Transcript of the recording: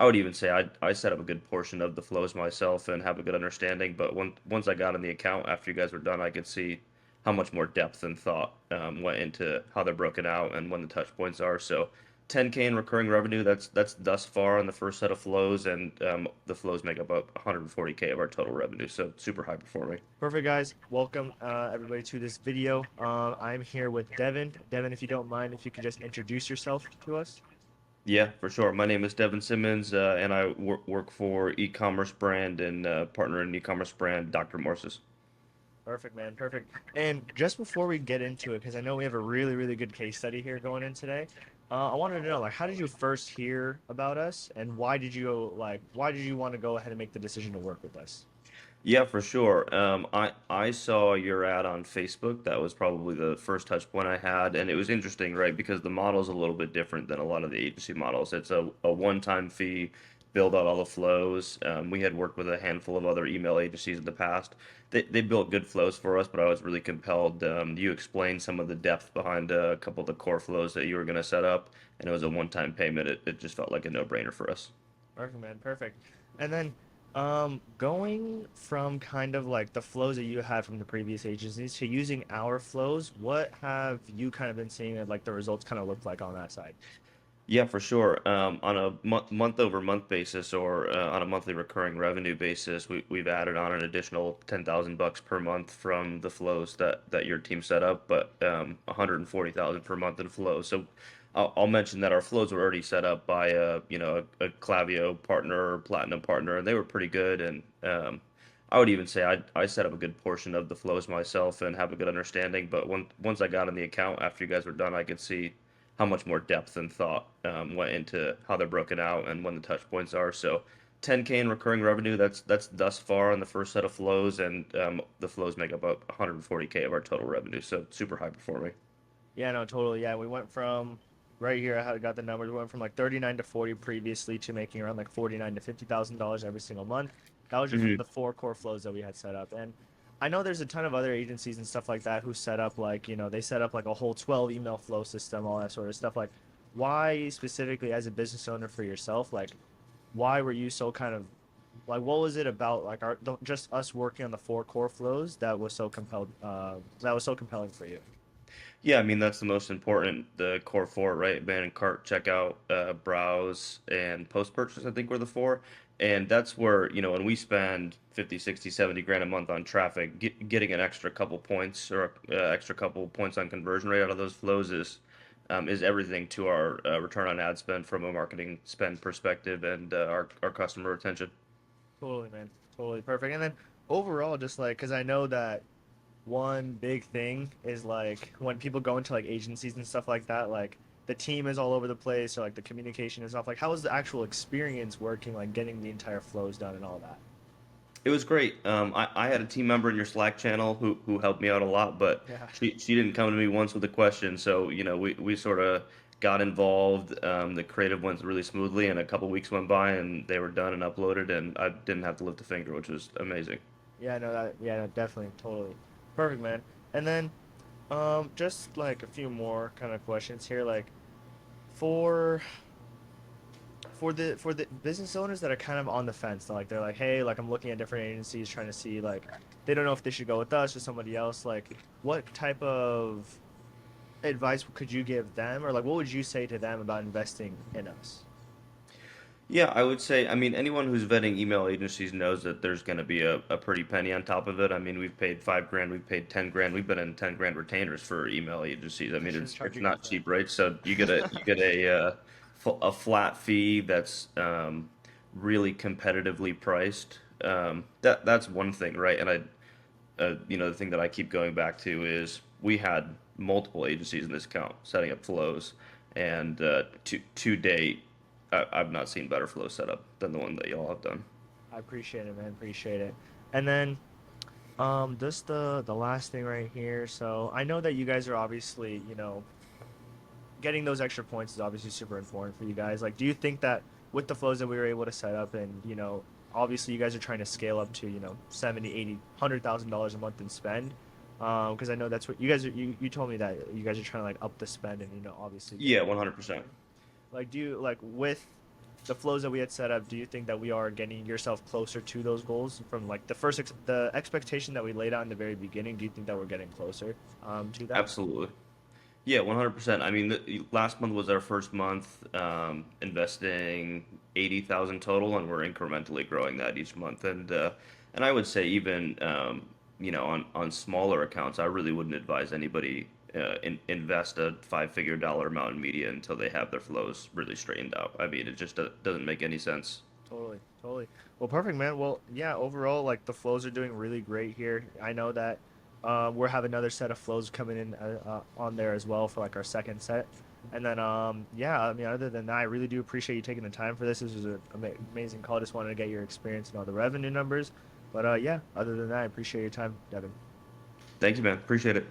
I would even say I set up a good portion of the flows myself and have a good understanding. But once I got in the account after you guys were done, I could see how much more depth and thought went into how they're broken out and when the touch points are. So 10K in recurring revenue, that's thus far on the first set of flows, and the flows make up about 140K of our total revenue. So super high performing. Perfect, guys. Welcome everybody to this video. I'm here with Devin. Devin, if you don't mind, if you could just introduce yourself to us. Yeah, for sure. My name is Devin Simmons, and I work for e-commerce brand and partner in e-commerce brand Dr. Morse's. Perfect, man. Perfect. And just before we get into it, because I know we have a really, really good case study here going in today, I wanted to know, like, how did you first hear about us, and why did you want to go ahead and make the decision to work with us? Yeah, for sure. I saw your ad on Facebook. That was probably the first touch point I had, and it was interesting, right? Because the model's a little bit different than a lot of the agency models. It's a one-time fee, build out all the flows. We had worked with a handful of other email agencies in the past. They built good flows for us, but I was really compelled. You explained some of the depth behind a couple of the core flows that you were going to set up, and it was a one-time payment. It just felt like a no-brainer for us. Perfect, man. Perfect. And then, going from kind of like the flows that you had from the previous agencies to using our flows, what have you kind of been seeing that like the results kind of look like on that side? Yeah, for sure. On a month over month basis or on a monthly recurring revenue basis, we've added on an additional 10,000 bucks per month from the flows that your team set up, but 140,000 per month in flows. So I'll mention that our flows were already set up by a Clavio partner or platinum partner, and they were pretty good. And I would even say I set up a good portion of the flows myself and have a good understanding. But once I got in the account after you guys were done, I could see how much more depth and thought went into how they're broken out and when the touch points are. So 10K in recurring revenue, that's thus far on the first set of flows, and the flows make up about 140K of our total revenue. So super high performing. Yeah, no, totally. Yeah, we went from right here. I had got the numbers. We went from like 39 to 40 previously to making around like 49 to $50,000 every single month. That was just from Hmm. the four core flows that we had set up. And I know there's a ton of other agencies and stuff like that who set up like, they set up like a whole 12 email flow system, all that sort of stuff. Like, why specifically as a business owner for yourself, like, why were you so kind of like, what was it about like just us working on the four core flows that was so compelling for you? Yeah, I mean that's the most important. The core four, right? Abandon cart, checkout, browse, and post purchase. I think were the four, and that's where when we spend 50, 60, 70 grand a month on traffic, getting an extra couple points or extra couple points on conversion rate out of those flows is everything to our return on ad spend from a marketing spend perspective and our customer retention. Totally, man. Totally perfect. And then overall, just like, because I know that one big thing is like when people go into like agencies and stuff like that, like the team is all over the place or like the communication is off. Like, how was the actual experience working, like getting the entire flows done and all that? It was great. I had a team member in your Slack channel who helped me out a lot, but Yeah. she didn't come to me once with a question. So, we sort of got involved. The creative went really smoothly, and a couple weeks went by, and they were done and uploaded, and I didn't have to lift a finger, which was amazing. Yeah, no, that, yeah, no, definitely, totally. Perfect, man. And then, just like a few more kind of questions here, like for for the business owners that are kind of on the fence, like they're like, hey, like I'm looking at different agencies trying to see like they don't know if they should go with us or somebody else. Like, what type of advice could you give them, or like what would you say to them about investing in us? Yeah, I would say, I mean, anyone who's vetting email agencies knows that there's going to be a pretty penny on top of it. I mean, we've paid 5 grand, we've paid 10 grand, we've been in 10 grand retainers for email agencies. I I mean, shouldn't it's charge you not guys that. cheap, right? So you get a flat fee that's really competitively priced. That's one thing, right? And the thing that I keep going back to is we had multiple agencies in this account setting up flows, and to date, I've not seen better flow setup than the one that y'all have done. I appreciate it, man. Appreciate it. And then just the last thing right here. So I know that you guys are obviously, getting those extra points is obviously super important for you guys. Like, do you think that with the flows that we were able to set up and, obviously you guys are trying to scale up to, 70, 80, $100,000 a month in spend? Because I know that's what you guys are, you told me that you guys are trying to like up the spend and, obviously get Yeah, more 100%. revenue. Like, do you like with the flows that we had set up, do you think that we are getting yourself closer to those goals from like the expectation that we laid out in the very beginning? Do you think that we're getting closer to that? Absolutely. Yeah, 100%. I mean, last month was our first month investing 80,000 total, and we're incrementally growing that each month. And I would say even on smaller accounts, I really wouldn't advise anybody invest a five-figure dollar amount in media until they have their flows really straightened out. I mean, it just doesn't make any sense. Totally, totally. Well, perfect, man. Well, yeah, overall, like the flows are doing really great here. I know that we're have another set of flows coming in on there as well for like our second set. And then, yeah, I mean, other than that, I really do appreciate you taking the time for this. This was an amazing call. Just wanted to get your experience and all the revenue numbers. But yeah, other than that, I appreciate your time, Devin. Thank you, man. Appreciate it.